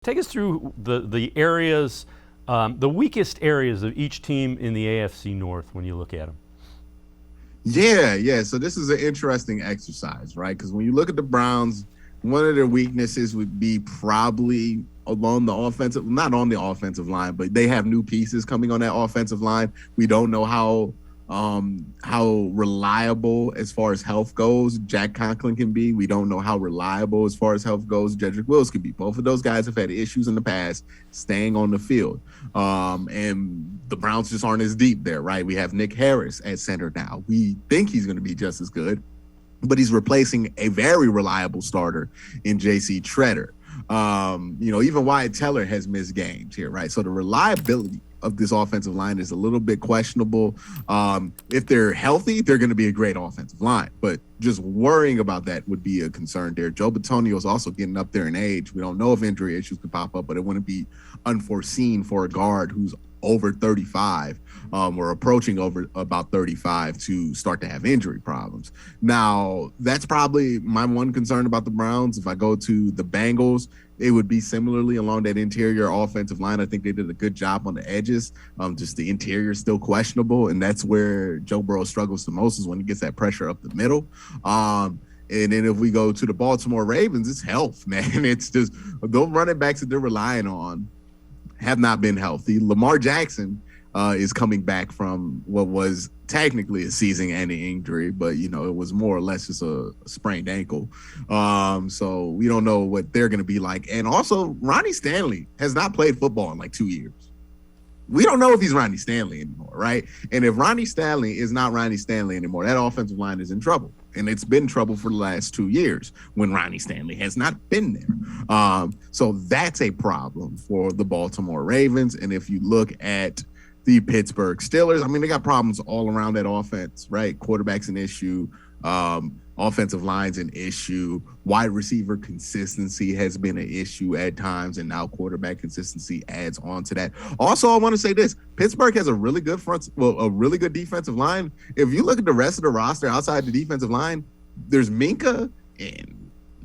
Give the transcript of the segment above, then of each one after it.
Take us through the areas, the weakest areas of each team in the AFC North when you look at them. Yeah. So this is an interesting exercise, right? Because when you look at the Browns, one of their weaknesses would be probably along the offensive, not on the offensive line, but they have new pieces coming on that offensive line. We don't know how reliable as far as health goes Jack Conklin can be. We don't know how reliable as far as health goes Jedrick Wills can be. Both of those guys have had issues in the past staying on the field. And the Browns just aren't as deep there, right? We have Nick Harris at center now. We think he's going to be just as good, but he's replacing a very reliable starter in J.C. Tretter. Even Wyatt Teller has missed games here, right? So the reliability of this offensive line is a little bit questionable. If they're healthy, they're going to be a great offensive line, but just worrying about that would be a concern there. Joe Bitonio is also getting up there in age. We don't know if injury issues could pop up, but it wouldn't be unforeseen for a guard who's over 35 or approaching over about 35 to start to have injury problems. Now, that's probably my one concern about the Browns. If I go to the Bengals, it would be similarly along that interior offensive line. I think they did a good job on the edges. Just the interior is still questionable, and that's where Joe Burrow struggles the most, is when he gets that pressure up the middle. And then if we go to the Baltimore Ravens, it's health, man. It's just those running backs that they're relying on have not been healthy. Lamar Jackson is coming back from what was technically a season-ending injury, but it was more or less just a sprained ankle. So we don't know what they're going to be like. And also, Ronnie Stanley has not played football in like 2 years. We don't know if he's Ronnie Stanley anymore, right? And if Ronnie Stanley is not Ronnie Stanley anymore, that offensive line is in trouble. And it's been trouble for the last 2 years when Ronnie Stanley has not been there. So that's a problem for the Baltimore Ravens. And if you look at the Pittsburgh Steelers, I mean, they got problems all around that offense, right? Quarterback's an issue. Offensive line's an issue. Wide receiver consistency has been an issue at times, and now quarterback consistency adds on to that. Also, I want to say this: Pittsburgh has a really good a really good defensive line. If you look at the rest of the roster outside the defensive line, there's Minka, and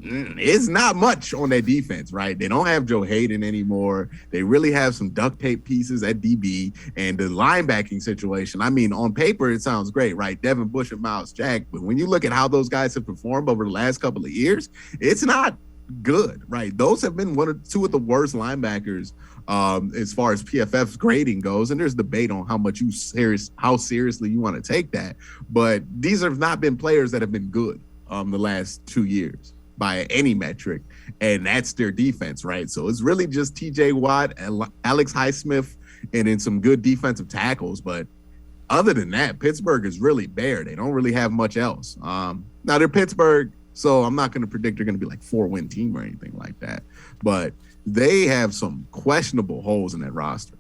it's not much on that defense, right? They don't have Joe Hayden anymore. They really have some duct tape pieces at DB, and the linebacking situation. I mean, on paper, it sounds great, right? Devin Bush and Miles Jack. But when you look at how those guys have performed over the last couple of years, it's not good, right? Those have been two of the worst linebackers as far as PFF's grading goes. And there's debate on how seriously you want to take that. But these have not been players that have been good the last 2 years by any metric, and that's their defense, right? So it's really just TJ Watt, Alex Highsmith, and then some good defensive tackles. But other than that, Pittsburgh is really bare. They don't really have much else. Now they're Pittsburgh, so I'm not going to predict they're going to be like 4-win team or anything like that. But they have some questionable holes in that roster.